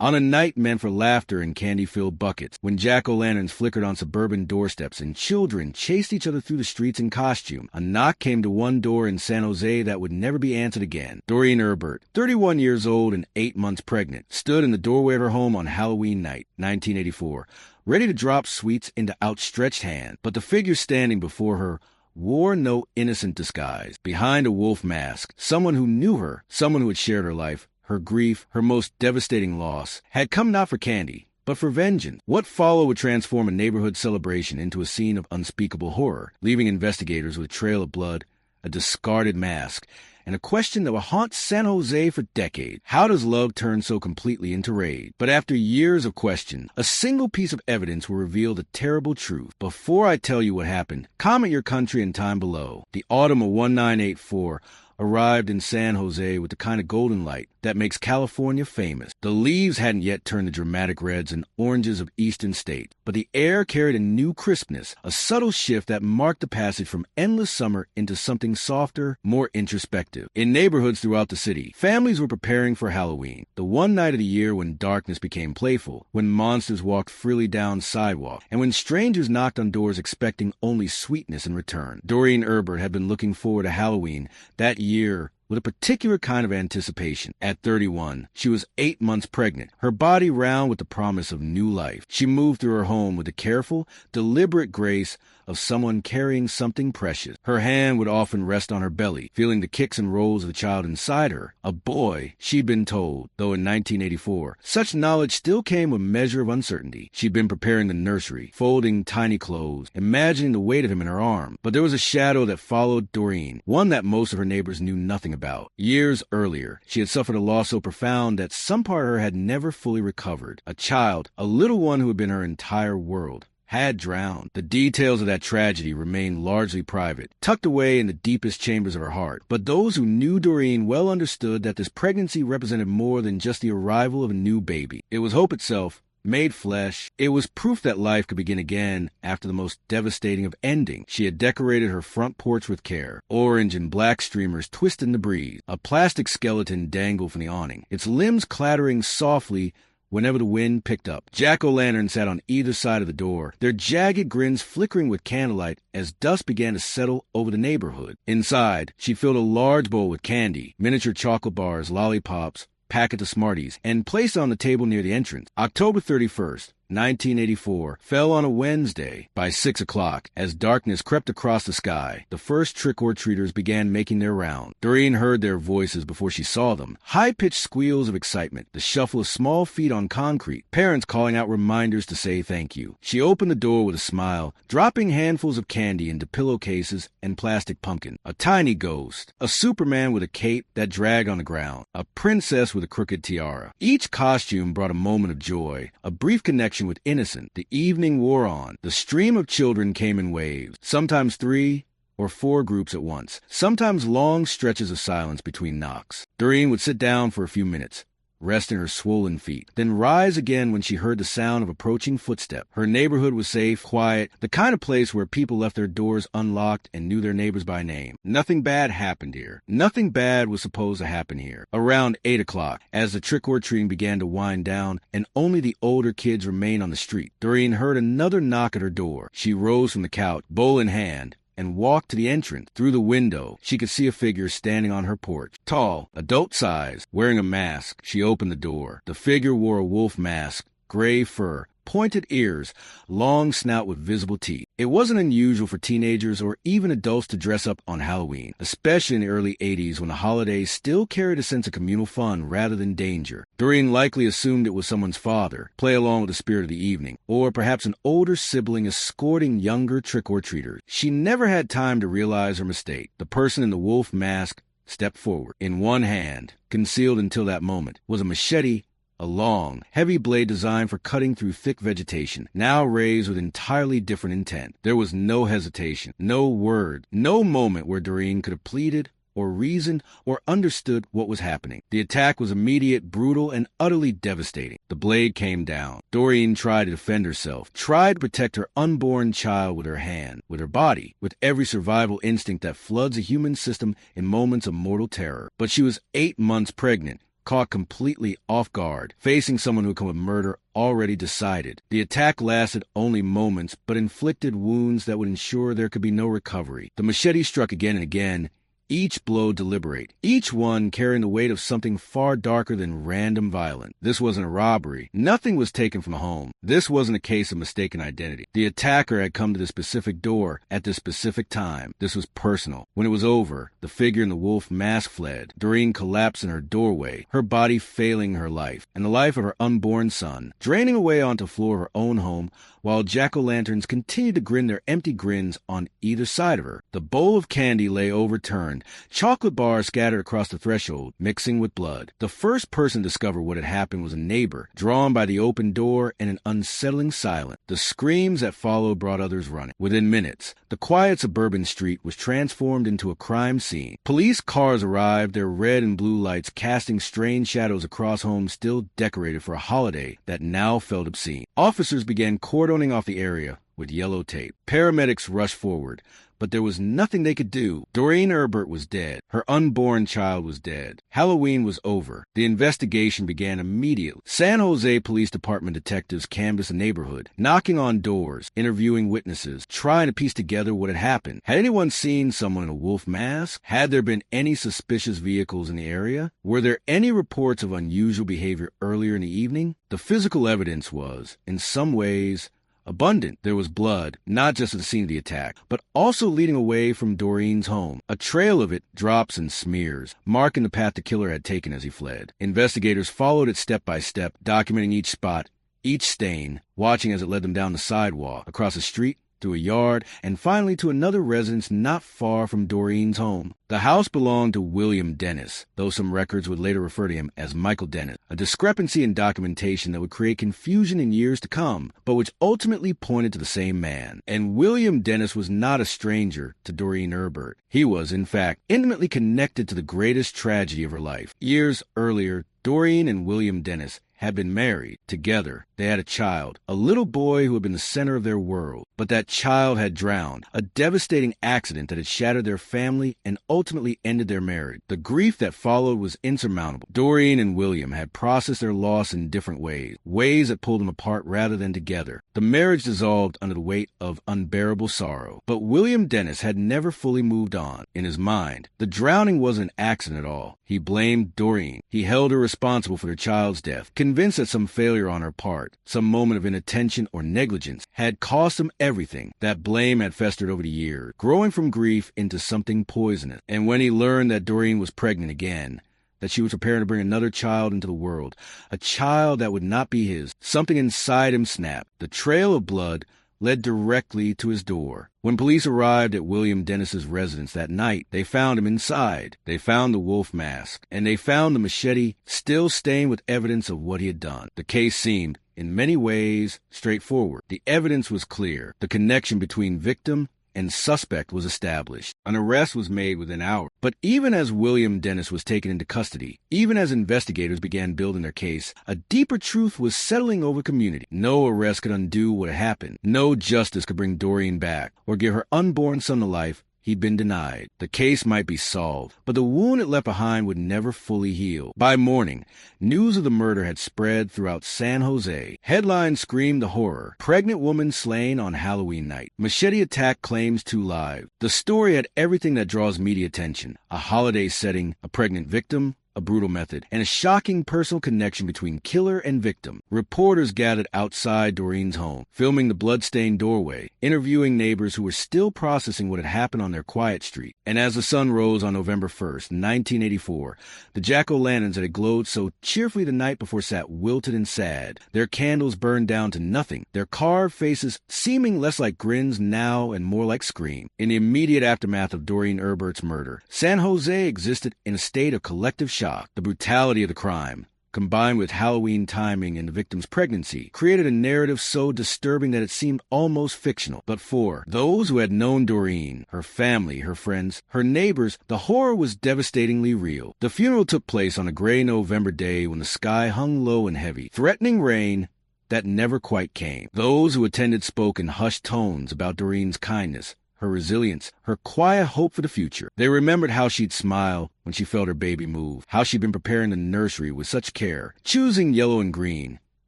On a night meant for laughter and candy-filled buckets, when jack-o'-lanterns flickered on suburban doorsteps and children chased each other through the streets in costume, a knock came to one door in San Jose that would never be answered again. Doreen Erbert, 31 years old and 8 months pregnant, stood in the doorway of her home on Halloween night, 1984, ready to drop sweets into outstretched hand. But the figure standing before her wore no innocent disguise. Behind a wolf mask, someone who knew her, someone who had shared her life, her grief, her most devastating loss, had come not for candy, but for vengeance. What followed would transform a neighborhood celebration into a scene of unspeakable horror, leaving investigators with a trail of blood, a discarded mask, and a question that will haunt San Jose for decades. How does love turn so completely into rage? But after years of question, a single piece of evidence will reveal the terrible truth. Before I tell you what happened, comment your country and time below. The autumn of 1984 arrived in San Jose with the kind of golden light that makes California famous. The leaves hadn't yet turned the dramatic reds and oranges of eastern states, but the air carried a new crispness, a subtle shift that marked the passage from endless summer into something softer, more introspective. In neighborhoods throughout the city, families were preparing for Halloween, the one night of the year when darkness became playful, when monsters walked freely down sidewalks, and when strangers knocked on doors expecting only sweetness in return. Doreen Erbert had been looking forward to Halloween that year with a particular kind of anticipation. At 31, she was 8 months pregnant, her body round with the promise of new life. She moved through her home with the careful, deliberate grace of someone carrying something precious. Her hand would often rest on her belly, feeling the kicks and rolls of the child inside her. A boy, she'd been told, though in 1984, such knowledge still came with a measure of uncertainty. She'd been preparing the nursery, folding tiny clothes, imagining the weight of him in her arm. But there was a shadow that followed Doreen, one that most of her neighbors knew nothing about. Years earlier, she had suffered a loss so profound that some part of her had never fully recovered. A child, a little one who had been her entire world, had drowned. The details of that tragedy remained largely private, tucked away in the deepest chambers of her heart. But those who knew Doreen well understood that this pregnancy represented more than just the arrival of a new baby. It was hope itself, made flesh. It was proof that life could begin again after the most devastating of endings. She had decorated her front porch with care. Orange and black streamers twisted in the breeze. A plastic skeleton dangled from the awning, its limbs clattering softly whenever the wind picked up. Jack-o'-lanterns sat on either side of the door, their jagged grins flickering with candlelight as dust began to settle over the neighborhood. Inside, she filled a large bowl with candy, miniature chocolate bars, lollipops, packet of Smarties, and placed on the table near the entrance. October 31st, 1984, fell on a Wednesday. By 6 o'clock, as darkness crept across the sky, the first trick-or-treaters began making their round. Doreen heard their voices before she saw them. High-pitched squeals of excitement, the shuffle of small feet on concrete, parents calling out reminders to say thank you. She opened the door with a smile, dropping handfuls of candy into pillowcases and plastic pumpkins. A tiny ghost, a Superman with a cape that dragged on the ground, a princess with a crooked tiara. Each costume brought a moment of joy, a brief connection with innocence. The evening wore on. The stream of children came in waves, sometimes 3 or 4 groups at once, sometimes long stretches of silence between knocks. Doreen would sit down for a few minutes, resting her swollen feet, then rise again when she heard the sound of approaching footsteps. Her neighborhood was safe, quiet, the kind of place where people left their doors unlocked and knew their neighbors by name. Nothing bad happened here. Nothing bad was supposed to happen here. Around 8 o'clock, as the trick-or-treating began to wind down and only the older kids remained on the street, Doreen heard another knock at her door. She rose from the couch, bowl in hand, and walked to the entrance. Through the window, she could see a figure standing on her porch. Tall, adult size, wearing a mask. She opened the door. The figure wore a wolf mask, gray fur, pointed ears, long snout with visible teeth. It wasn't unusual for teenagers or even adults to dress up on Halloween, especially in the early 80s when the holidays still carried a sense of communal fun rather than danger. Doreen likely assumed it was someone's father, play along with the spirit of the evening, or perhaps an older sibling escorting younger trick-or-treaters. She never had time to realize her mistake. The person in the wolf mask stepped forward. In one hand, concealed until that moment, was a machete, a long, heavy blade designed for cutting through thick vegetation, now raised with entirely different intent. There was no hesitation, no word, no moment where Doreen could have pleaded or reasoned or understood what was happening. The attack was immediate, brutal, and utterly devastating. The blade came down. Doreen tried to defend herself, tried to protect her unborn child with her hand, with her body, with every survival instinct that floods a human system in moments of mortal terror. But she was 8 months pregnant, caught completely off guard, facing someone who had committed murder already decided. The attack lasted only moments, but inflicted wounds that would ensure there could be no recovery. The machete struck again and again, each blow deliberate, each one carrying the weight of something far darker than random violence. This wasn't a robbery. Nothing was taken from the home. This wasn't a case of mistaken identity. The attacker had come to this specific door at this specific time. This was personal. When it was over, the figure in the wolf mask fled. Doreen collapsed in her doorway, her body failing her life, and the life of her unborn son, draining away onto the floor of her own home, while jack-o'-lanterns continued to grin their empty grins on either side of her. The bowl of candy lay overturned, chocolate bars scattered across the threshold, mixing with blood. The first person to discover what had happened was a neighbor, drawn by the open door and an unsettling silence. The screams that followed brought others running. Within minutes, the quiet suburban street was transformed into a crime scene. Police cars arrived, their red and blue lights casting strange shadows across homes still decorated for a holiday that now felt obscene. Officers began cordoning off the area with yellow tape. Paramedics rushed forward, but there was nothing they could do. Doreen Erbert was dead. Her unborn child was dead. Halloween was over. The investigation began immediately. San Jose Police Department detectives canvassed the neighborhood, knocking on doors, interviewing witnesses, trying to piece together what had happened. Had anyone seen someone in a wolf mask? Had there been any suspicious vehicles in the area? Were there any reports of unusual behavior earlier in the evening? The physical evidence was, in some ways, abundant. There was blood, not just at the scene of the attack, but also leading away from Doreen's home. A trail of it, drops and smears, marking the path the killer had taken as he fled. Investigators followed it step by step, documenting each spot, each stain, watching as it led them down the sidewalk, across the street, through a yard, and finally to another residence not far from Doreen's home. The house belonged to William Dennis, though some records would later refer to him as Michael Dennis, a discrepancy in documentation that would create confusion in years to come, but which ultimately pointed to the same man. And William Dennis was not a stranger to Doreen Erbert. He was, in fact, intimately connected to the greatest tragedy of her life. Years earlier, Doreen and William Dennis had been married. Together, they had a child, a little boy who had been the center of their world. But that child had drowned, a devastating accident that had shattered their family and ultimately ended their marriage. The grief that followed was insurmountable. Doreen and William had processed their loss in different ways that pulled them apart rather than together. The marriage dissolved under the weight of unbearable sorrow. But William Dennis had never fully moved on. In his mind, the drowning wasn't an accident at all. He blamed Doreen. He held her responsible for their child's death, convinced that some failure on her part, some moment of inattention or negligence, had cost him everything. That blame had festered over the years, growing from grief into something poisonous. And when he learned that Doreen was pregnant again, that she was preparing to bring another child into the world, a child that would not be his, something inside him snapped. The trail of blood led directly to his door. When police arrived at William Dennis's residence that night, they found him inside. They found the wolf mask, and they found the machete still stained with evidence of what he had done. The case seemed, in many ways, straightforward. The evidence was clear. The connection between victim and suspect was established. An arrest was made within hours. But even as William Dennis was taken into custody, even as investigators began building their case, a deeper truth was settling over community. No arrest could undo what had happened. No justice could bring Doreen back or give her unborn son to life. He'd been denied. The case might be solved, but the wound it left behind would never fully heal. By morning, news of the murder had spread throughout San Jose. Headlines screamed the horror. Pregnant woman slain on Halloween night. Machete attack claims 2 lives. The story had everything that draws media attention. A holiday setting, a pregnant victim, a brutal method, and a shocking personal connection between killer and victim. Reporters gathered outside Doreen's home, filming the blood-stained doorway, interviewing neighbors who were still processing what had happened on their quiet street. And as the sun rose on November 1st, 1984, the jack-o'-lanterns that had glowed so cheerfully the night before sat wilted and sad, their candles burned down to nothing, their carved faces seeming less like grins now and more like screams. In the immediate aftermath of Doreen Erbert's murder, San Jose existed in a state of collective shock. The brutality of the crime, combined with Halloween timing and the victim's pregnancy, created a narrative so disturbing that it seemed almost fictional. But for those who had known Doreen, her family, her friends, her neighbors, the horror was devastatingly real. The funeral took place on a gray November day when the sky hung low and heavy, threatening rain that never quite came. Those who attended spoke in hushed tones about Doreen's kindness, her resilience, her quiet hope for the future. They remembered how she'd smile when she felt her baby move, how she'd been preparing the nursery with such care, choosing yellow and green,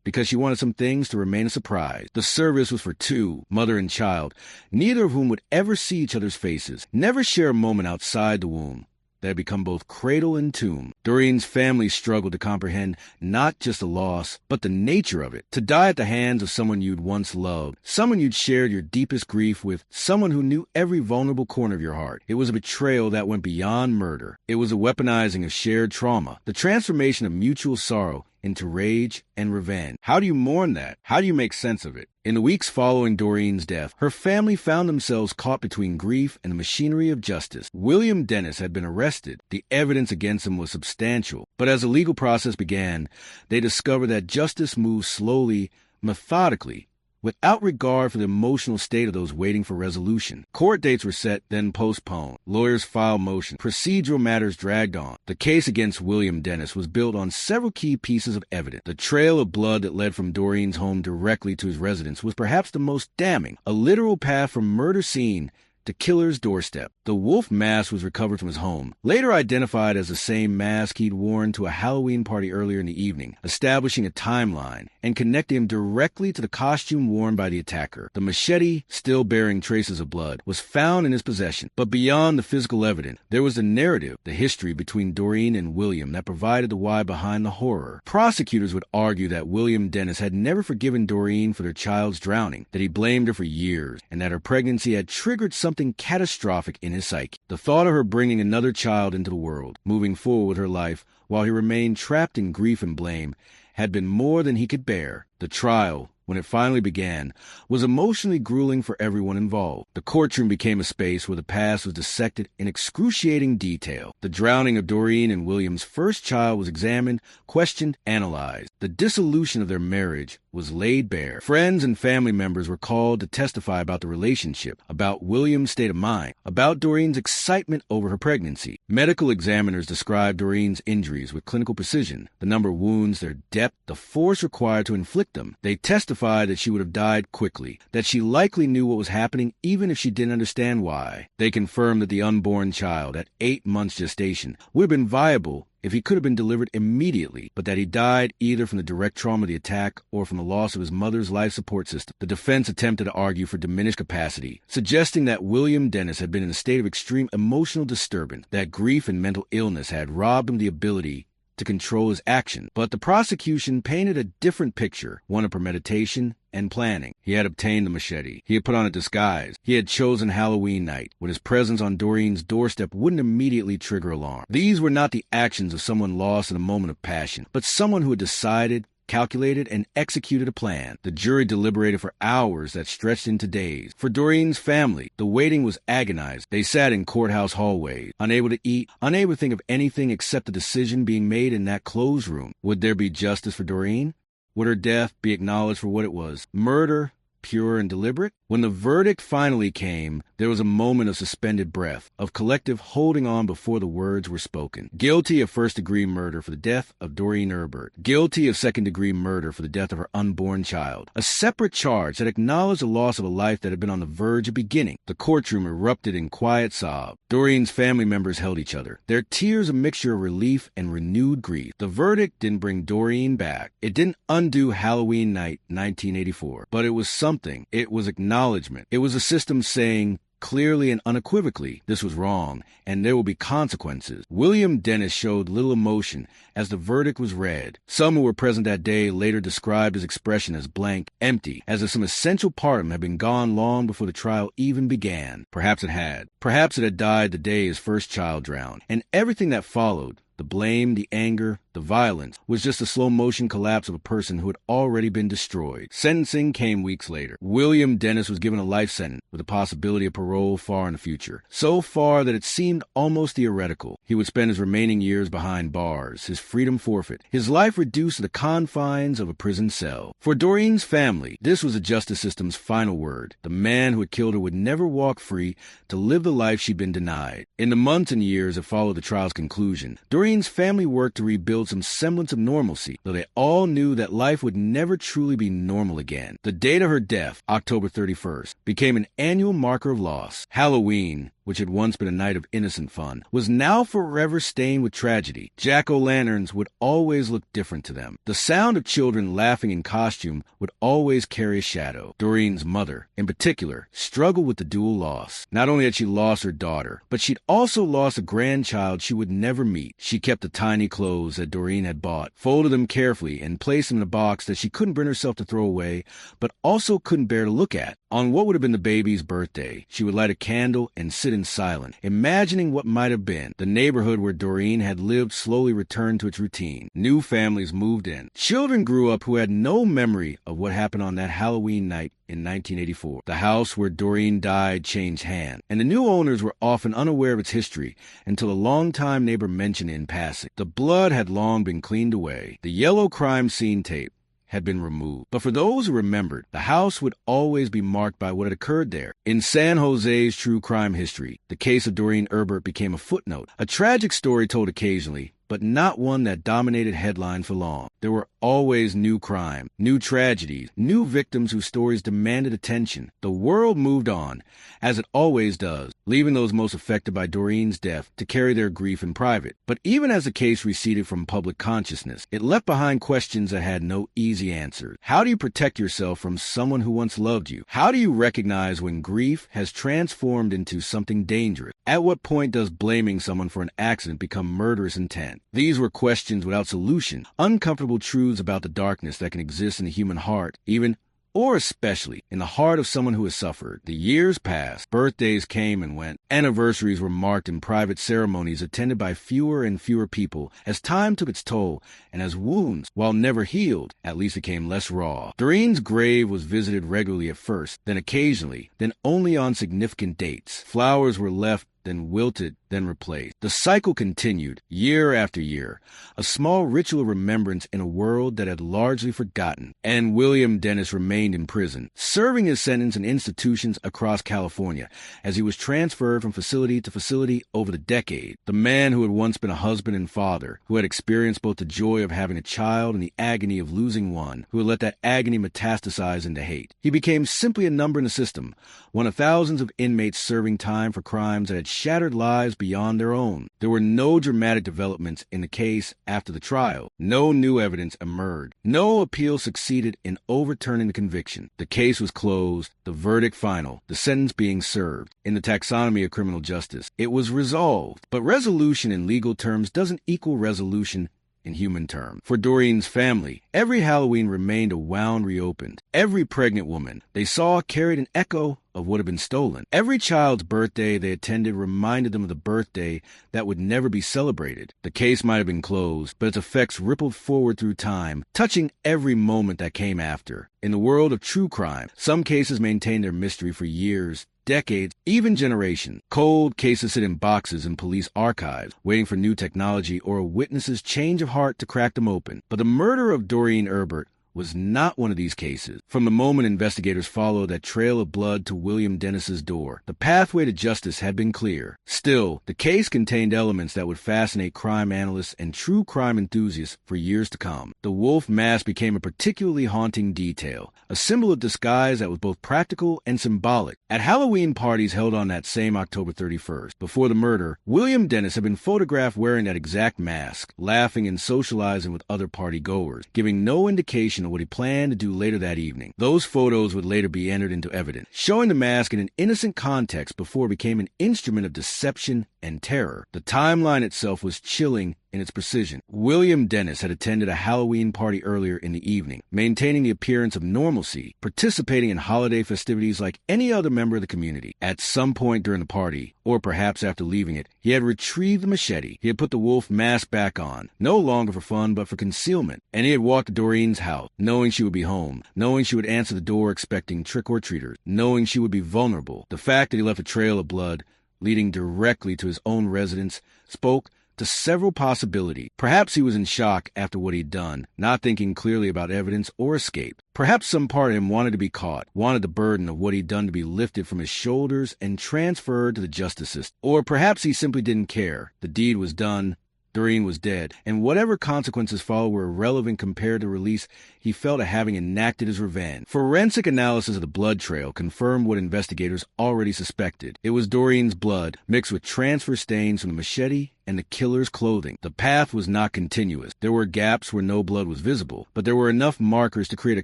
because she wanted some things to remain a surprise. The service was for two, mother and child, neither of whom would ever see each other's faces, never share a moment outside the womb. They had become both cradle and tomb. Doreen's family struggled to comprehend not just the loss, but the nature of it. To die at the hands of someone you'd once loved, someone you'd shared your deepest grief with, someone who knew every vulnerable corner of your heart. It was a betrayal that went beyond murder. It was a weaponizing of shared trauma, the transformation of mutual sorrow into rage and revenge. How do you mourn that? How do you make sense of it? In the weeks following Doreen's death, her family found themselves caught between grief and the machinery of justice. William Dennis had been arrested. The evidence against him was substantial. But as the legal process began, they discovered that justice moved slowly, methodically, without regard for the emotional state of those waiting for resolution. Court dates were set, then postponed. Lawyers filed motions. Procedural matters dragged on. The case against William Dennis was built on several key pieces of evidence. The trail of blood that led from Doreen's home directly to his residence was perhaps the most damning, a literal path from murder scene to killer's doorstep. The wolf mask was recovered from his home, later identified as the same mask he'd worn to a Halloween party earlier in the evening, establishing a timeline and connecting him directly to the costume worn by the attacker. The machete, still bearing traces of blood, was found in his possession. But beyond the physical evidence, there was the narrative, the history between Doreen and William that provided the why behind the horror. Prosecutors would argue that William Dennis had never forgiven Doreen for their child's drowning, that he blamed her for years, and that her pregnancy had triggered something catastrophic in his psyche. The thought of her bringing another child into the world, moving forward with her life, while he remained trapped in grief and blame, had been more than he could bear. The trial, when it finally began, was emotionally grueling for everyone involved. The courtroom became a space where the past was dissected in excruciating detail. The drowning of Doreen and William's first child was examined, questioned, analyzed. The dissolution of their marriage was laid bare. Friends and family members were called to testify about the relationship, about William's state of mind, about Doreen's excitement over her pregnancy. Medical examiners described Doreen's injuries with clinical precision, the number of wounds, their depth, the force required to inflict them. They testified that she would have died quickly, that she likely knew what was happening even if she didn't understand why. They confirmed that the unborn child, at 8 months gestation, would have been viable if he could have been delivered immediately, but that he died either from the direct trauma of the attack or from the loss of his mother's life support system. The defense attempted to argue for diminished capacity, suggesting that William Dennis had been in a state of extreme emotional disturbance, that grief and mental illness had robbed him the ability to control his action. But the prosecution painted a different picture, one of premeditation and planning. He had obtained the machete. He had put on a disguise. He had chosen Halloween night, when his presence on Doreen's doorstep wouldn't immediately trigger alarm. These were not the actions of someone lost in a moment of passion, but someone who had decided, calculated, and executed a plan. The jury deliberated for hours that stretched into days. For Doreen's family, the waiting was agonizing. They sat in courthouse hallways, unable to eat, unable to think of anything except the decision being made in that closed room. Would there be justice for Doreen? Would her death be acknowledged for what it was? Murder, pure and deliberate? When the verdict finally came, there was a moment of suspended breath, of collective holding on before the words were spoken. Guilty of first-degree murder for the death of Doreen Erbert. Guilty of second-degree murder for the death of her unborn child. A separate charge that acknowledged the loss of a life that had been on the verge of beginning. The courtroom erupted in quiet sob. Doreen's family members held each other, their tears a mixture of relief and renewed grief. The verdict didn't bring Doreen back. It didn't undo Halloween night 1984, but it was something. It was acknowledgement. It was a system saying, clearly and unequivocally, this was wrong, and there will be consequences. William Dennis showed little emotion as the verdict was read. Some who were present that day later described his expression as blank, empty, as if some essential part of him had been gone long before the trial even began. Perhaps it had. Perhaps it had died the day his first child drowned, and everything that followed, the blame, the anger, the violence, was just a slow-motion collapse of a person who had already been destroyed. Sentencing came weeks later. William Dennis was given a life sentence with the possibility of parole far in the future. So far that it seemed almost theoretical. He would spend his remaining years behind bars, his freedom forfeit, his life reduced to the confines of a prison cell. For Doreen's family, this was the justice system's final word. The man who had killed her would never walk free to live the life she'd been denied. In the months and years that followed the trial's conclusion, Doreen Doreen's family worked to rebuild some semblance of normalcy, though they all knew that life would never truly be normal again. The date of her death, October 31st, became an annual marker of loss. Halloween, which had once been a night of innocent fun, was now forever stained with tragedy. Jack-o'-lanterns would always look different to them. The sound of children laughing in costume would always carry a shadow. Doreen's mother, in particular, struggled with the dual loss. Not only had she lost her daughter, but she'd also lost a grandchild she would never meet. She kept the tiny clothes that Doreen had bought, folded them carefully, and placed them in a box that she couldn't bring herself to throw away, but also couldn't bear to look at. On what would have been the baby's birthday, she would light a candle and sit in silence, imagining what might have been. The neighborhood where Doreen had lived slowly returned to its routine. New families moved in. Children grew up who had no memory of what happened on that Halloween night in 1984. The house where Doreen died changed hands, and the new owners were often unaware of its history until a longtime neighbor mentioned it in passing. The blood had long been cleaned away. The yellow crime scene tape had been removed. But for those who remembered, the house would always be marked by what had occurred there. In San Jose's true crime history, the case of Doreen Erbert became a footnote, a tragic story told occasionally, but not one that dominated headlines for long. There were always new crime, new tragedies, new victims whose stories demanded attention. The world moved on, as it always does, leaving those most affected by Doreen's death to carry their grief in private. But even as the case receded from public consciousness, it left behind questions that had no easy answers. How do you protect yourself from someone who once loved you? How do you recognize when grief has transformed into something dangerous? At what point does blaming someone for an accident become murderous intent? These were questions without solution, uncomfortable truths about the darkness that can exist in the human heart, even or especially in the heart of someone who has suffered. The years passed, birthdays came and went, anniversaries were marked in private ceremonies attended by fewer and fewer people as time took its toll and as wounds, while never healed, at least became less raw. Doreen's grave was visited regularly at first, then occasionally, then only on significant dates. Flowers were left, then wilted, then replaced. The cycle continued, year after year, a small ritual of remembrance in a world that had largely forgotten. And William Dennis remained in prison, serving his sentence in institutions across California as he was transferred from facility to facility over the decade. The man who had once been a husband and father, who had experienced both the joy of having a child and the agony of losing one, who had let that agony metastasize into hate. He became simply a number in the system, one of thousands of inmates serving time for crimes that had shattered lives beyond their own. There were no dramatic developments in the case after the trial. No new evidence emerged. No appeal succeeded in overturning the conviction. The case was closed, the verdict final, the sentence being served. In the taxonomy of criminal justice, it was resolved. But resolution in legal terms doesn't equal resolution in human terms. For Doreen's family, every Halloween remained a wound reopened. Every pregnant woman they saw carried an echo of what had been stolen. Every child's birthday they attended reminded them of the birthday that would never be celebrated. The case might have been closed, but its effects rippled forward through time, touching every moment that came after. In the world of true crime, some cases maintained their mystery for years, decades, even generations. Cold cases sit in boxes in police archives, waiting for new technology or a witness's change of heart to crack them open. But the murder of Doreen Erbert was not one of these cases. From the moment investigators followed that trail of blood to William Dennis's door, the pathway to justice had been clear. Still, the case contained elements that would fascinate crime analysts and true crime enthusiasts for years to come. The wolf mask became a particularly haunting detail, a symbol of disguise that was both practical and symbolic. At Halloween parties held on that same October 31st, before the murder, William Dennis had been photographed wearing that exact mask, laughing and socializing with other party-goers, giving no indication of what he planned to do later that evening. Those photos would later be entered into evidence, showing the mask in an innocent context before it became an instrument of deception and terror. The timeline itself was chilling in its precision. William Dennis had attended a Halloween party earlier in the evening, maintaining the appearance of normalcy, participating in holiday festivities like any other member of the community. At some point during the party, or perhaps after leaving it, he had retrieved the machete. He had put the wolf mask back on, no longer for fun but for concealment, and he had walked to Doreen's house, knowing she would be home, knowing she would answer the door expecting trick-or-treaters, knowing she would be vulnerable. The fact that he left a trail of blood leading directly to his own residence spoke to several possibilities. Perhaps he was in shock after what he'd done, not thinking clearly about evidence or escape. Perhaps some part of him wanted to be caught, wanted the burden of what he'd done to be lifted from his shoulders and transferred to the justice system. Or perhaps he simply didn't care. The deed was done. Doreen was dead, and whatever consequences followed were irrelevant compared to release he felt at having enacted his revenge. Forensic analysis of the blood trail confirmed what investigators already suspected. It was Doreen's blood, mixed with transfer stains from the machete and the killer's clothing. The path was not continuous. There were gaps where no blood was visible, but there were enough markers to create a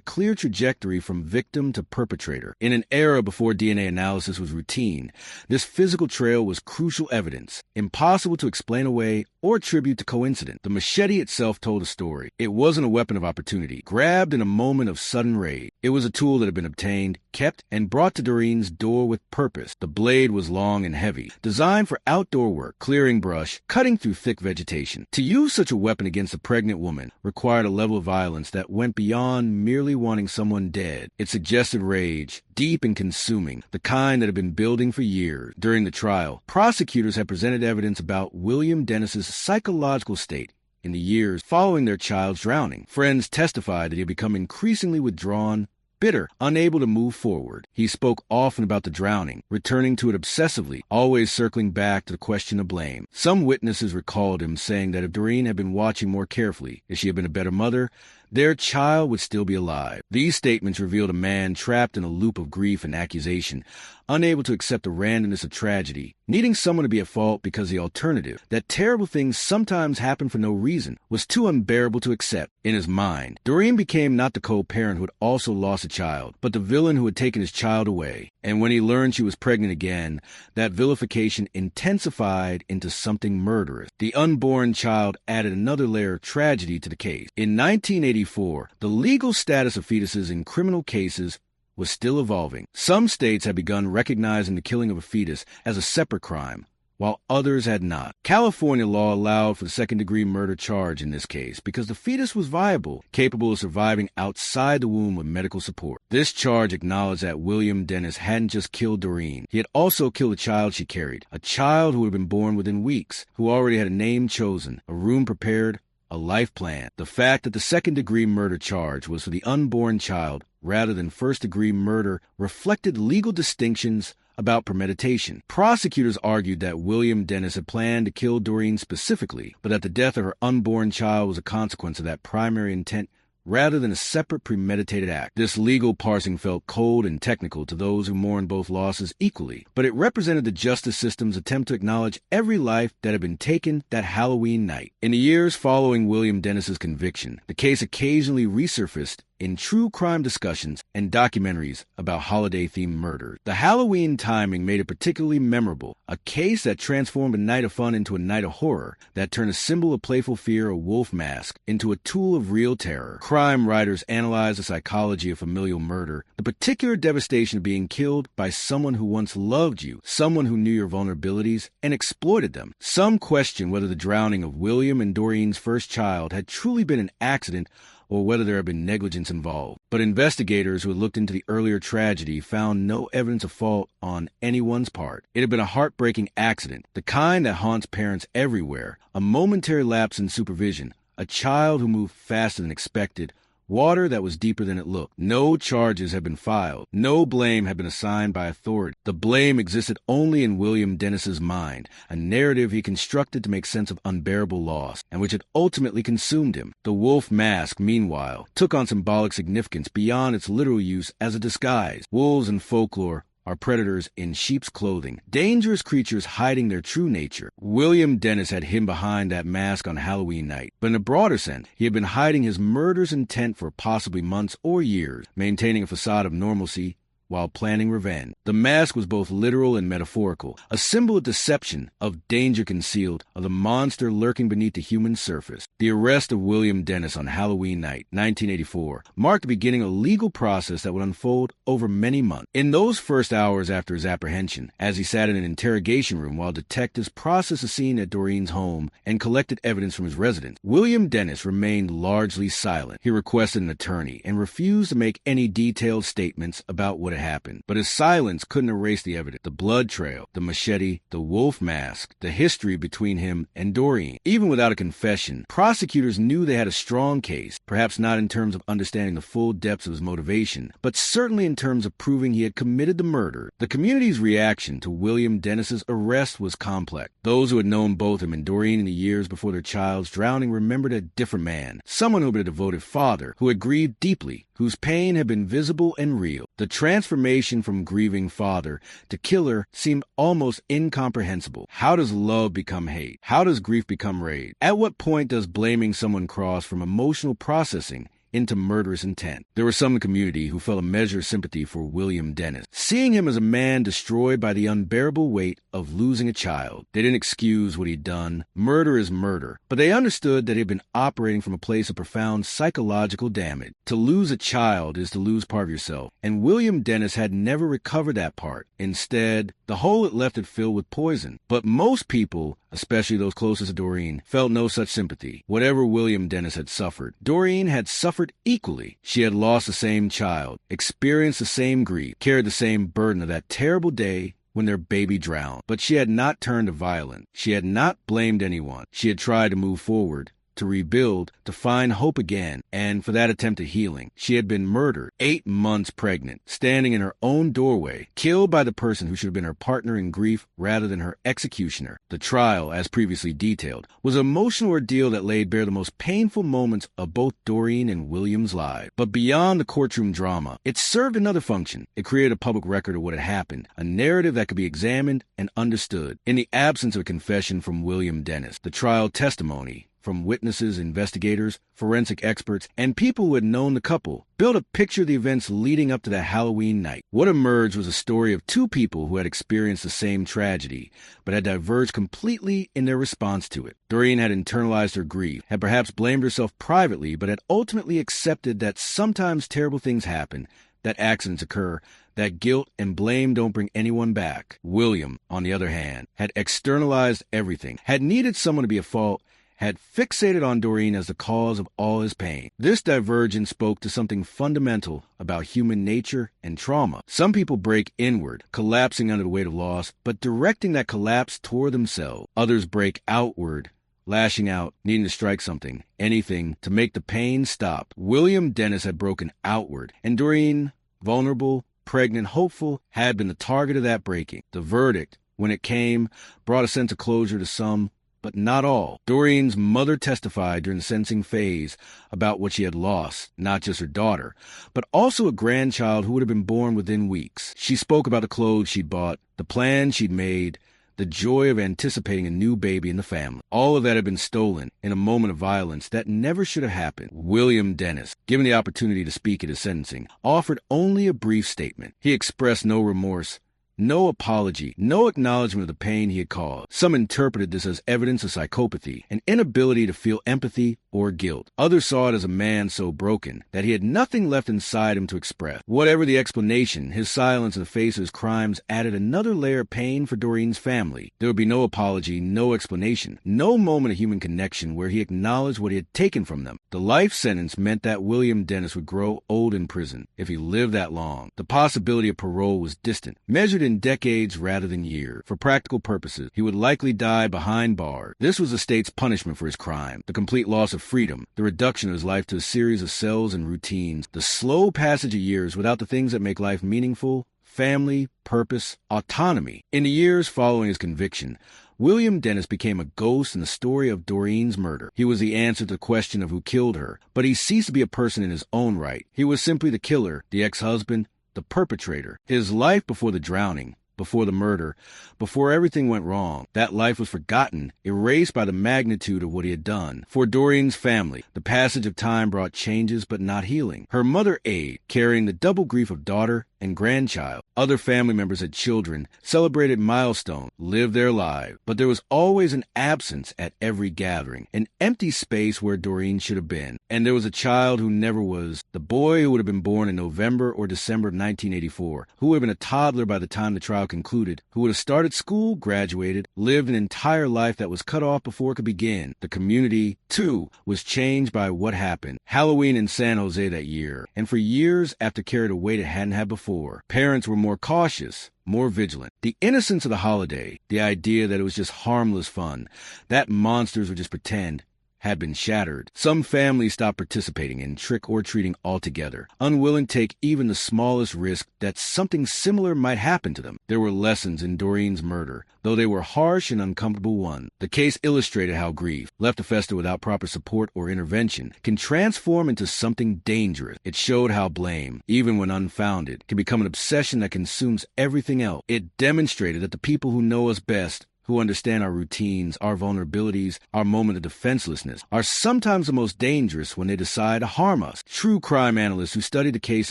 clear trajectory from victim to perpetrator. In an era before DNA analysis was routine, this physical trail was crucial evidence, impossible to explain away or attribute to coincidence. The machete itself told a story. It wasn't a weapon of opportunity, grabbed in a moment of sudden rage. It was a tool that had been obtained, kept, and brought to Doreen's door with purpose. The blade was long and heavy, designed for outdoor work, clearing brush, cutting through thick vegetation. To use such a weapon against a pregnant woman required a level of violence that went beyond merely wanting someone dead. It suggested rage, deep and consuming, the kind that had been building for years. During the trial, prosecutors had presented evidence about William Dennis's psychological state in the years following their child's drowning. Friends testified that he had become increasingly withdrawn, bitter, unable to move forward. He spoke often about the drowning, returning to it obsessively, always circling back to the question of blame. Some witnesses recalled him saying that if Doreen had been watching more carefully, if she had been a better mother, their child would still be alive. These statements revealed a man trapped in a loop of grief and accusation, unable to accept the randomness of tragedy, needing someone to be at fault because the alternative, that terrible things sometimes happen for no reason, was too unbearable to accept. In his mind, Doreen became not the co-parent who had also lost a child, but the villain who had taken his child away. And when he learned she was pregnant again, that vilification intensified into something murderous. The unborn child added another layer of tragedy to the case. In 1984, the legal status of fetuses in criminal cases was still evolving. Some states had begun recognizing the killing of a fetus as a separate crime, while others had not. California law allowed for the second-degree murder charge in this case because the fetus was viable, capable of surviving outside the womb with medical support. This charge acknowledged that William Dennis hadn't just killed Doreen. He had also killed a child she carried, a child who had been born within weeks, who already had a name chosen, a room prepared, a life plan. The fact that the second-degree murder charge was for the unborn child rather than first-degree murder reflected legal distinctions about premeditation. Prosecutors argued that William Dennis had planned to kill Doreen specifically, but that the death of her unborn child was a consequence of that primary intent rather than a separate premeditated act. This legal parsing felt cold and technical to those who mourned both losses equally, but it represented the justice system's attempt to acknowledge every life that had been taken that Halloween night. In the years following William Dennis's conviction, the case occasionally resurfaced in true crime discussions and documentaries about holiday-themed murders. The Halloween timing made it particularly memorable, a case that transformed a night of fun into a night of horror, that turned a symbol of playful fear, a wolf mask, into a tool of real terror. Crime writers analyzed the psychology of familial murder, the particular devastation of being killed by someone who once loved you, someone who knew your vulnerabilities and exploited them. Some question whether the drowning of William and Doreen's first child had truly been an accident or whether there had been negligence involved. But investigators who had looked into the earlier tragedy found no evidence of fault on anyone's part. It had been a heartbreaking accident, the kind that haunts parents everywhere, a momentary lapse in supervision, a child who moved faster than expected, water that was deeper than it looked. No charges had been filed. No blame had been assigned by authority. The blame existed only in William Dennis's mind, a narrative he constructed to make sense of unbearable loss, and which had ultimately consumed him. The wolf mask, meanwhile, took on symbolic significance beyond its literal use as a disguise. Wolves in folklore are predators in sheep's clothing, dangerous creatures hiding their true nature. William Dennis had hidden behind that mask on Halloween night, but in a broader sense, he had been hiding his murderous intent for possibly months or years, maintaining a facade of normalcy while planning revenge. The mask was both literal and metaphorical, a symbol of deception, of danger concealed, of the monster lurking beneath the human surface. The arrest of William Dennis on Halloween night, 1984, marked the beginning of a legal process that would unfold over many months. In those first hours after his apprehension, as he sat in an interrogation room while detectives processed a scene at Doreen's home and collected evidence from his residence, William Dennis remained largely silent. He requested an attorney and refused to make any detailed statements about what had had happened. But his silence couldn't erase the evidence. The blood trail, the machete, the wolf mask, the history between him and Doreen. Even without a confession, prosecutors knew they had a strong case, perhaps not in terms of understanding the full depths of his motivation, but certainly in terms of proving he had committed the murder. The community's reaction to William Dennis's arrest was complex. Those who had known both him and Doreen in the years before their child's drowning remembered a different man, someone who had been a devoted father, who had grieved deeply, whose pain had been visible and real. The transformation from grieving father to killer seemed almost incomprehensible. How does love become hate? How does grief become rage? At what point does blaming someone cross from emotional processing into murderous intent? There were some in the community who felt a measure of sympathy for William Dennis, seeing him as a man destroyed by the unbearable weight of losing a child. They didn't excuse what he'd done. Murder is murder. But they understood that he had been operating from a place of profound psychological damage. To lose a child is to lose part of yourself, and William Dennis had never recovered that part. Instead, the hole it left had filled with poison. But most people, especially those closest to Doreen, felt no such sympathy. Whatever William Dennis had suffered, Doreen had suffered equally. She had lost the same child, experienced the same grief, carried the same burden of that terrible day when their baby drowned. But she had not turned to violence. She had not blamed anyone. She had tried to move forward, to rebuild, to find hope again, and for that attempt at healing, she had been murdered, 8 months pregnant, standing in her own doorway, killed by the person who should have been her partner in grief rather than her executioner. The trial, as previously detailed, was an emotional ordeal that laid bare the most painful moments of both Doreen and William's lives. But beyond the courtroom drama, it served another function. It created a public record of what had happened, a narrative that could be examined and understood. In the absence of a confession from William Dennis, the trial testimony from witnesses, investigators, forensic experts, and people who had known the couple, built a picture of the events leading up to that Halloween night. What emerged was a story of two people who had experienced the same tragedy, but had diverged completely in their response to it. Doreen had internalized her grief, had perhaps blamed herself privately, but had ultimately accepted that sometimes terrible things happen, that accidents occur, that guilt and blame don't bring anyone back. William, on the other hand, had externalized everything, had needed someone to be at fault, had fixated on Doreen as the cause of all his pain. This divergence spoke to something fundamental about human nature and trauma. Some people break inward, collapsing under the weight of loss, but directing that collapse toward themselves. Others break outward, lashing out, needing to strike something, anything, to make the pain stop. William Dennis had broken outward, and Doreen, vulnerable, pregnant, hopeful, had been the target of that breaking. The verdict, when it came, brought a sense of closure to some, but not all. Doreen's mother testified during the sentencing phase about what she had lost, not just her daughter, but also a grandchild who would have been born within weeks. She spoke about the clothes she'd bought, the plans she'd made, the joy of anticipating a new baby in the family. All of that had been stolen in a moment of violence that never should have happened. William Dennis, given the opportunity to speak at his sentencing, offered only a brief statement. He expressed no remorse, no apology, no acknowledgement of the pain he had caused. Some interpreted this as evidence of psychopathy, an inability to feel empathy or guilt. Others saw it as a man so broken that he had nothing left inside him to express. Whatever the explanation, his silence in the face of his crimes added another layer of pain for Doreen's family. There would be no apology, no explanation, no moment of human connection where he acknowledged what he had taken from them. The life sentence meant that William Dennis would grow old in prison if he lived that long. The possibility of parole was distant, measured in decades rather than years. For practical purposes, he would likely die behind bars. This was the state's punishment for his crime, the complete loss of freedom, the reduction of his life to a series of cells and routines, the slow passage of years without the things that make life meaningful: family, purpose, autonomy. In the years following his conviction, William Dennis became a ghost in the story of Doreen's murder. He was the answer to the question of who killed her, but he ceased to be a person in his own right. He was simply the killer, the ex-husband, the perpetrator. His life before the drowning, before the murder, before everything went wrong, that life was forgotten, erased by the magnitude of what he had done. For Doreen's family, the passage of time brought changes but not healing. Her mother aged, carrying the double grief of daughter and grandchild. Other family members had children, celebrated milestones, lived their lives. But there was always an absence at every gathering, an empty space where Doreen should have been. And there was a child who never was, the boy who would have been born in November or December of 1984, who would have been a toddler by the time the trial concluded, who would have started school, graduated, lived an entire life that was cut off before it could begin. The community, too, was changed by what happened. Halloween in San Jose that year, and for years after carried a weight it hadn't had before. 1984. Parents were more cautious, more vigilant. The innocence of the holiday, the idea that it was just harmless fun, that monsters would just pretend, had been shattered. Some families stopped participating in trick-or-treating altogether, unwilling to take even the smallest risk that something similar might happen to them. There were lessons in Doreen's murder, though they were harsh and uncomfortable ones. The case illustrated how grief, left to fester without proper support or intervention, can transform into something dangerous. It showed how blame, even when unfounded, can become an obsession that consumes everything else. It demonstrated that the people who know us best, who understand our routines, our vulnerabilities, our moment of defenselessness, are sometimes the most dangerous when they decide to harm us. True crime analysts who studied the case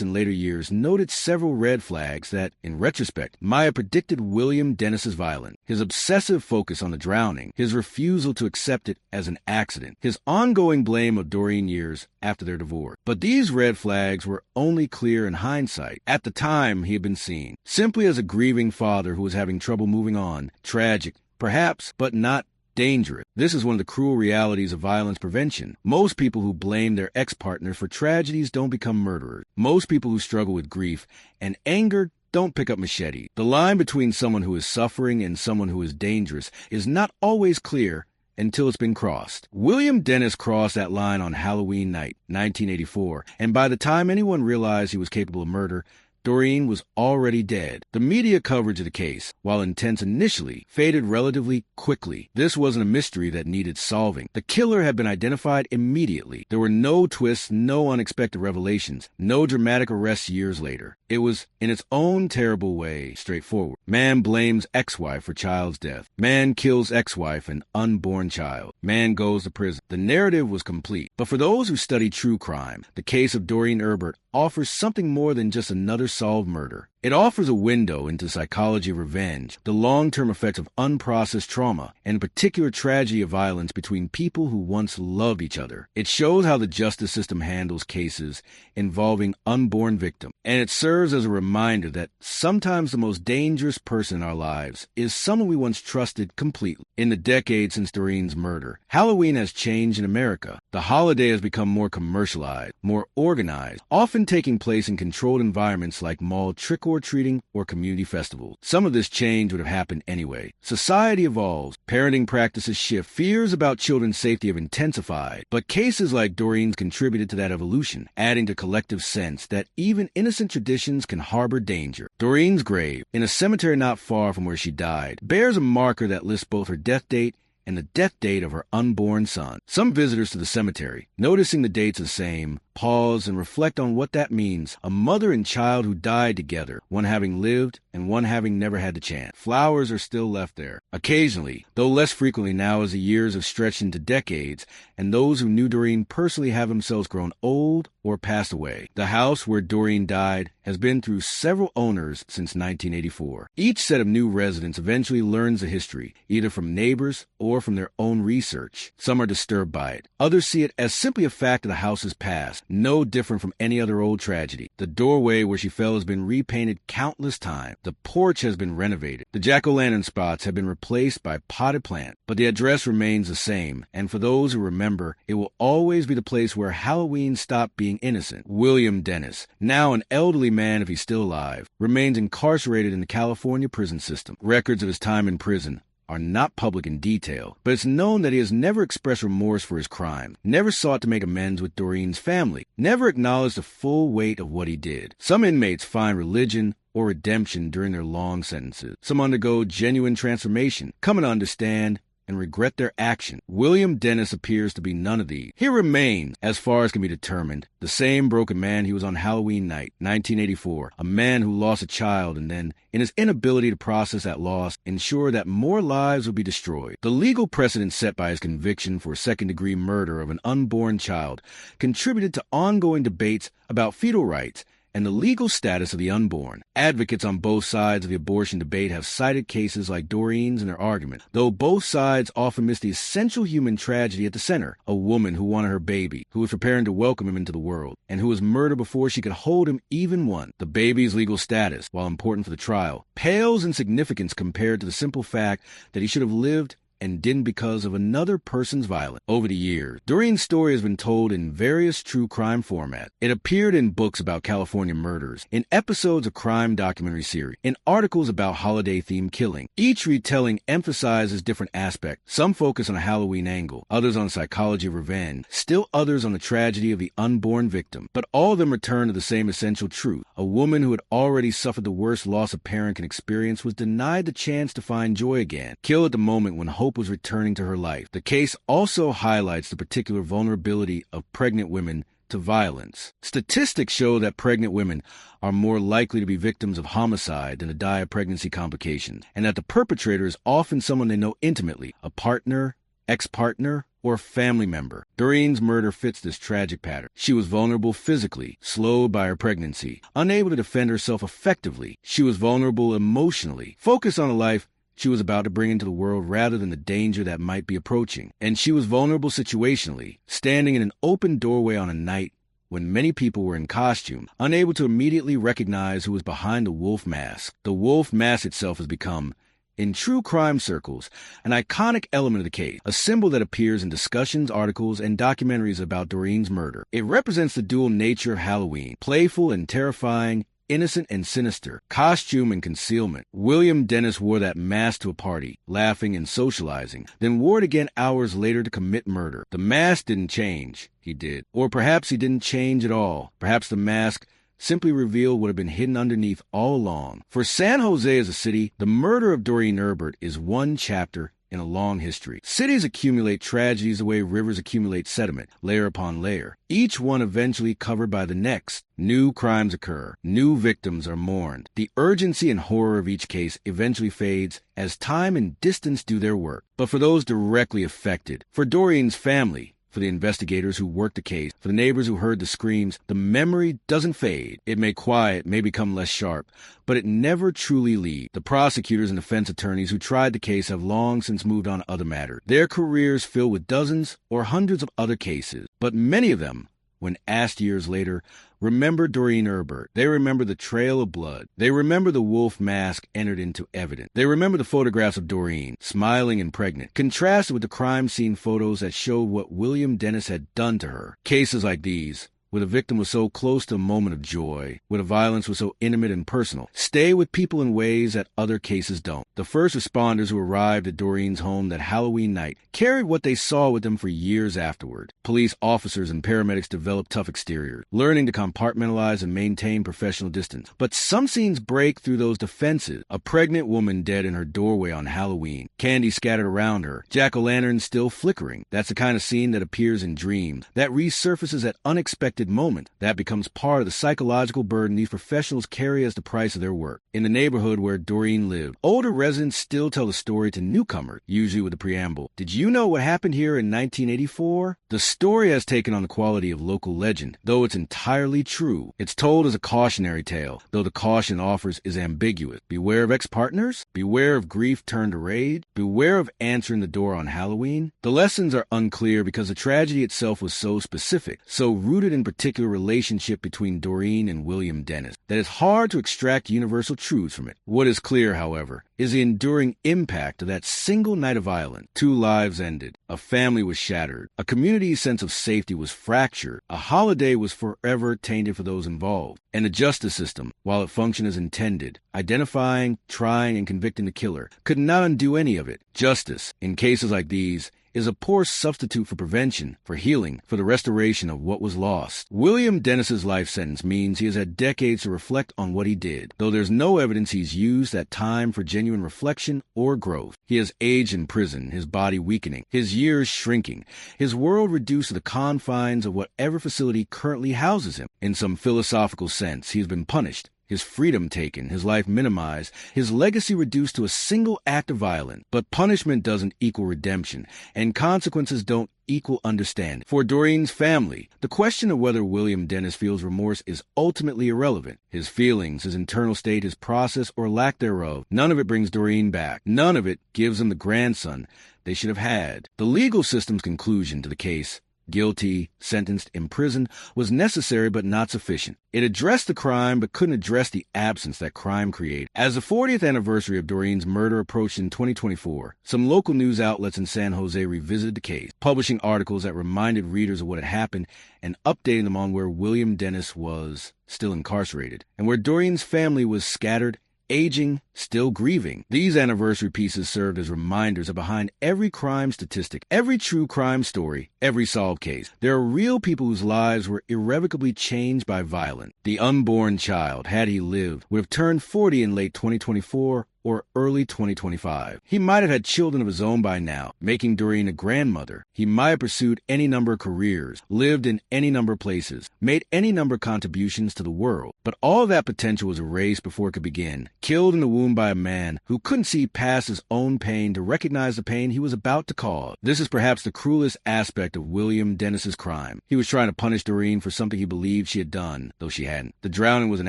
in later years noted several red flags that, in retrospect, might have predicted William Dennis's violence. His obsessive focus on the drowning, his refusal to accept it as an accident, his ongoing blame of Doreen years after their divorce. But these red flags were only clear in hindsight. At the time, he had been seen simply as a grieving father who was having trouble moving on, tragic, perhaps, but not dangerous. This is one of the cruel realities of violence prevention. Most people who blame their ex-partner for tragedies don't become murderers. Most people who struggle with grief and anger don't pick up machete. The line between someone who is suffering and someone who is dangerous is not always clear until it's been crossed. William Dennis crossed that line on Halloween night, 1984, and by the time anyone realized he was capable of murder, Doreen was already dead. The media coverage of the case, while intense initially, faded relatively quickly. This wasn't a mystery that needed solving. The killer had been identified immediately. There were no twists, no unexpected revelations, no dramatic arrests years later. It was, in its own terrible way, straightforward. Man blames ex-wife for child's death. Man kills ex-wife and unborn child. Man goes to prison. The narrative was complete. But for those who study true crime, the case of Doreen Erbert offers something more than just another solved murder. It offers a window into the psychology of revenge, the long-term effects of unprocessed trauma, and the particular tragedy of violence between people who once loved each other. It shows how the justice system handles cases involving unborn victims, and it serves as a reminder that sometimes the most dangerous person in our lives is someone we once trusted completely. In the decades since Doreen's murder, Halloween has changed in America. The holiday has become more commercialized, more organized, often taking place in controlled environments like mall trick-or-treating or community festivals. Some of this change would have happened anyway. Society evolves, parenting practices shift, fears about children's safety have intensified, but cases like Doreen's contributed to that evolution, adding to collective sense that even innocent traditions can harbor danger. Doreen's grave, in a cemetery not far from where she died, bears a marker that lists both her death date and the death date of her unborn son. Some visitors to the cemetery, noticing the dates the same, pause and reflect on what that means. A mother and child who died together, one having lived and one having never had the chance. Flowers are still left there. Occasionally, though less frequently now as the years have stretched into decades, and those who knew Doreen personally have themselves grown old or passed away. The house where Doreen died has been through several owners since 1984. Each set of new residents eventually learns the history, either from neighbors or from their own research. Some are disturbed by it. Others see it as simply a fact of the house's past, no different from any other old tragedy. The doorway where she fell has been repainted countless times. The porch has been renovated. The jack-o'-lantern spots have been replaced by potted plants. But the address remains the same, and for those who remember, it will always be the place where Halloween stopped being innocent. William Dennis, now an elderly man if he's still alive, remains incarcerated in the California prison system. Records of his time in prison are not public in detail, but it's known that he has never expressed remorse for his crime, never sought to make amends with Doreen's family, never acknowledged the full weight of what he did. Some inmates find religion or redemption during their long sentences. Some undergo genuine transformation, come to understand and regret their action. William Dennis appears to be none of these. He remains, as far as can be determined, the same broken man he was on Halloween night, 1984, a man who lost a child and then, in his inability to process that loss, ensured that more lives would be destroyed. The legal precedent set by his conviction for second-degree murder of an unborn child contributed to ongoing debates about fetal rights and the legal status of the unborn. Advocates on both sides of the abortion debate have cited cases like Doreen's in their argument, though both sides often miss the essential human tragedy at the center. A woman who wanted her baby, who was preparing to welcome him into the world, and who was murdered before she could hold him even one. The baby's legal status, while important for the trial, pales in significance compared to the simple fact that he should have lived and didn't because of another person's violence. Over the years, Doreen's story has been told in various true crime formats. It appeared in books about California murders, in episodes of crime documentary series, in articles about holiday-themed killing. Each retelling emphasizes different aspects. Some focus on a Halloween angle, others on psychology of revenge, still others on the tragedy of the unborn victim. But all of them return to the same essential truth. A woman who had already suffered the worst loss a parent can experience was denied the chance to find joy again, killed at the moment when hope was returning to her life. The case also highlights the particular vulnerability of pregnant women to violence. Statistics show that pregnant women are more likely to be victims of homicide than to die of pregnancy complications, and that the perpetrator is often someone they know intimately, a partner, ex-partner, or family member. Doreen's murder fits this tragic pattern. She was vulnerable physically, slowed by her pregnancy, unable to defend herself effectively. She was vulnerable emotionally, focused on a life she was about to bring into the world rather than the danger that might be approaching. And she was vulnerable situationally, standing in an open doorway on a night when many people were in costume, unable to immediately recognize who was behind the wolf mask. The wolf mask itself has become, in true crime circles, an iconic element of the case, a symbol that appears in discussions, articles, and documentaries about Doreen's murder. It represents the dual nature of Halloween, playful and terrifying, innocent and sinister, costume and concealment. William Dennis wore that mask to a party, laughing and socializing, then wore it again hours later to commit murder. The mask didn't change, he did. Or perhaps he didn't change at all. Perhaps the mask simply revealed what had been hidden underneath all along. For San Jose as a city, the murder of Doreen Erbert is one chapter in a long history. Cities accumulate tragedies the way rivers accumulate sediment, layer upon layer, each one eventually covered by the next. New crimes occur. New victims are mourned. The urgency and horror of each case eventually fades as time and distance do their work. But for those directly affected, for Doreen's family, for the investigators who worked the case, for the neighbors who heard the screams, the memory doesn't fade. It may quiet, may become less sharp, but it never truly leaves. The prosecutors and defense attorneys who tried the case have long since moved on to other matters, their careers filled with dozens or hundreds of other cases. But many of them, when asked years later, remember Doreen Erbert. They remember the trail of blood. They remember the wolf mask entered into evidence. They remember the photographs of Doreen, smiling and pregnant, contrasted with the crime scene photos that showed what William Dennis had done to her. Cases like these, where the victim was so close to a moment of joy, where the violence was so intimate and personal, stay with people in ways that other cases don't. The first responders who arrived at Doreen's home that Halloween night carried what they saw with them for years afterward. Police officers and paramedics developed tough exteriors, learning to compartmentalize and maintain professional distance. But some scenes break through those defenses. A pregnant woman dead in her doorway on Halloween, candy scattered around her, jack-o'-lanterns still flickering. That's the kind of scene that appears in dreams, that resurfaces at unexpected moment. That becomes part of the psychological burden these professionals carry as the price of their work. In the neighborhood where Doreen lived, older residents still tell the story to newcomers, usually with the preamble, "Did you know what happened here in 1984? The story has taken on the quality of local legend, though it's entirely true. It's told as a cautionary tale, though the caution offers is ambiguous. Beware of ex-partners? Beware of grief turned to rage? Beware of answering the door on Halloween? The lessons are unclear because the tragedy itself was so specific, so rooted in particular relationship between Doreen and William Dennis, that it's hard to extract universal truths from it. What is clear, however, is the enduring impact of that single night of violence. 2 lives ended. A family was shattered. A community's sense of safety was fractured. A holiday was forever tainted for those involved. And the justice system, while it functioned as intended, identifying, trying, and convicting the killer, could not undo any of it. Justice, in cases like these, is a poor substitute for prevention, for healing, for the restoration of what was lost. William Dennis's life sentence means he has had decades to reflect on what he did, though there's no evidence he's used that time for genuine reflection or growth. He has aged in prison, his body weakening, his years shrinking, his world reduced to the confines of whatever facility currently houses him. In some philosophical sense, he has been punished, his freedom taken, his life minimized, his legacy reduced to a single act of violence. But punishment doesn't equal redemption, and consequences don't equal understanding. For Doreen's family, the question of whether William Dennis feels remorse is ultimately irrelevant. His feelings, his internal state, his process, or lack thereof, none of it brings Doreen back. None of it gives them the grandson they should have had. The legal system's conclusion to the case guilty, sentenced, imprisoned, was necessary but not sufficient. It addressed the crime but couldn't address the absence that crime created. As the 40th anniversary of Doreen's murder approached in 2024, some local news outlets in San Jose revisited the case, publishing articles that reminded readers of what had happened and updating them on where William Dennis was still incarcerated and where Doreen's family was scattered, aging, still grieving. These anniversary pieces served as reminders that behind every crime statistic, every true crime story, every solved case, there are real people whose lives were irrevocably changed by violence. The unborn child, had he lived, would have turned 40 in late 2024 or early 2025. He might have had children of his own by now, making Doreen a grandmother. He might have pursued any number of careers, lived in any number of places, made any number of contributions to the world. But all of that potential was erased before it could begin, killed in the womb by a man who couldn't see past his own pain to recognize the pain he was about to cause. This is perhaps the cruelest aspect of William Dennis's crime. He was trying to punish Doreen for something he believed she had done, though she hadn't. The drowning was an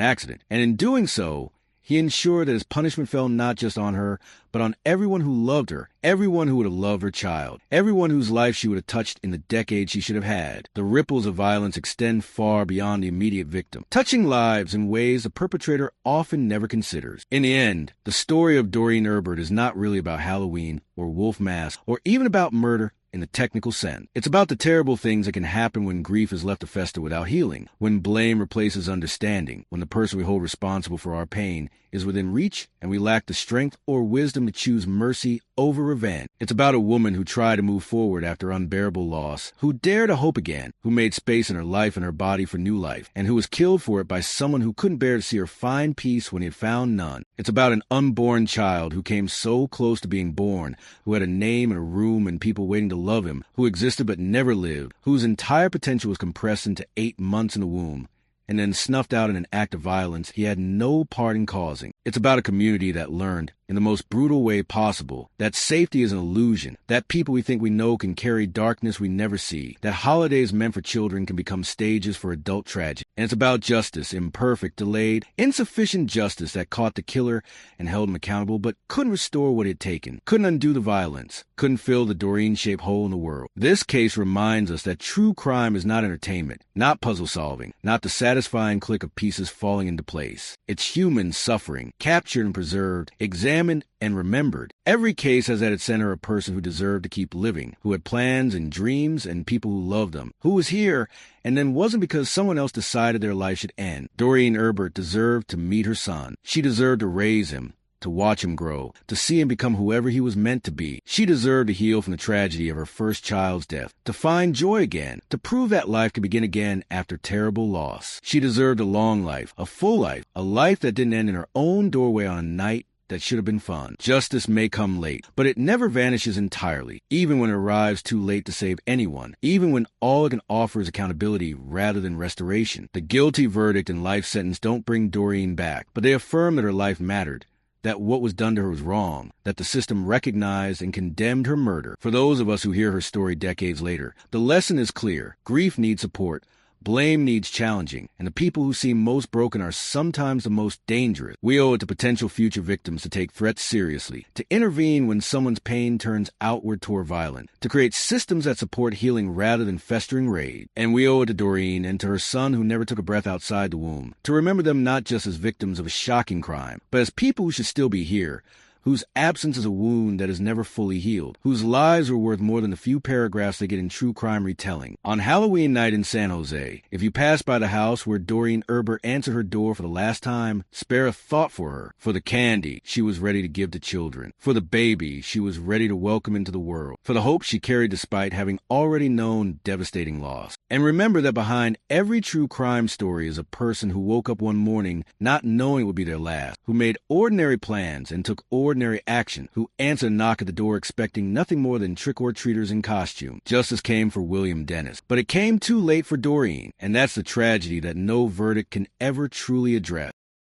accident, and in doing so, he ensured that his punishment fell not just on her, but on everyone who loved her, everyone who would have loved her child, everyone whose life she would have touched in the decade she should have had. The ripples of violence extend far beyond the immediate victim, touching lives in ways the perpetrator often never considers. In the end, the story of Doreen Erbert is not really about Halloween or Wolf Mask or even about murder in the technical sense. It's about the terrible things that can happen when grief is left to fester without healing, when blame replaces understanding, when the person we hold responsible for our pain is within reach and we lack the strength or wisdom to choose mercy over revenge. It's about a woman who tried to move forward after unbearable loss, who dared to hope again, who made space in her life and her body for new life, and who was killed for it by someone who couldn't bear to see her find peace when he had found none. It's about an unborn child who came so close to being born, who had a name and a room and people waiting to love him, who existed but never lived, whose entire potential was compressed into 8 months in the womb, and then snuffed out in an act of violence he had no part in causing. It's about a community that learned, in the most brutal way possible, that safety is an illusion, that people we think we know can carry darkness we never see, that holidays meant for children can become stages for adult tragedy. And it's about justice, imperfect, delayed, insufficient justice that caught the killer and held him accountable, but couldn't restore what it had taken, couldn't undo the violence, couldn't fill the Doreen-shaped hole in the world. This case reminds us that true crime is not entertainment, not puzzle solving, not the satisfying click of pieces falling into place. It's human suffering, captured and preserved, examined and remembered. Every case has at its center a person who deserved to keep living, who had plans and dreams and people who loved them, who was here and then wasn't because someone else decided their life should end. Doreen Erbert deserved to meet her son. She deserved to raise him, to watch him grow, to see him become whoever he was meant to be. She deserved to heal from the tragedy of her first child's death, to find joy again, to prove that life could begin again after terrible loss. She deserved a long life, a full life, a life that didn't end in her own doorway on a night that should have been fun. Justice may come late, but it never vanishes entirely, even when it arrives too late to save anyone, even when all it can offer is accountability rather than restoration. The guilty verdict and life sentence don't bring Doreen back, but they affirm that her life mattered, that what was done to her was wrong, that the system recognized and condemned her murder. For those of us who hear her story decades later, the lesson is clear. Grief needs support. Blame needs challenging, and the people who seem most broken are sometimes the most dangerous. We owe it to potential future victims to take threats seriously, to intervene when someone's pain turns outward toward violence, to create systems that support healing rather than festering rage. And we owe it to Doreen and to her son who never took a breath outside the womb, to remember them not just as victims of a shocking crime, but as people who should still be here, whose absence is a wound that is never fully healed, whose lives were worth more than the few paragraphs they get in true crime retelling. On Halloween night in San Jose, if you pass by the house where Doreen Erbert answered her door for the last time, spare a thought for her, for the candy she was ready to give to children, for the baby she was ready to welcome into the world, for the hope she carried despite having already known devastating loss. And remember that behind every true crime story is a person who woke up one morning not knowing it would be their last, who made ordinary plans and took ordinary action, who answered a knock at the door expecting nothing more than trick-or-treaters in costume. Justice came for William Dennis, but it came too late for Doreen, and that's the tragedy that no verdict can ever truly address.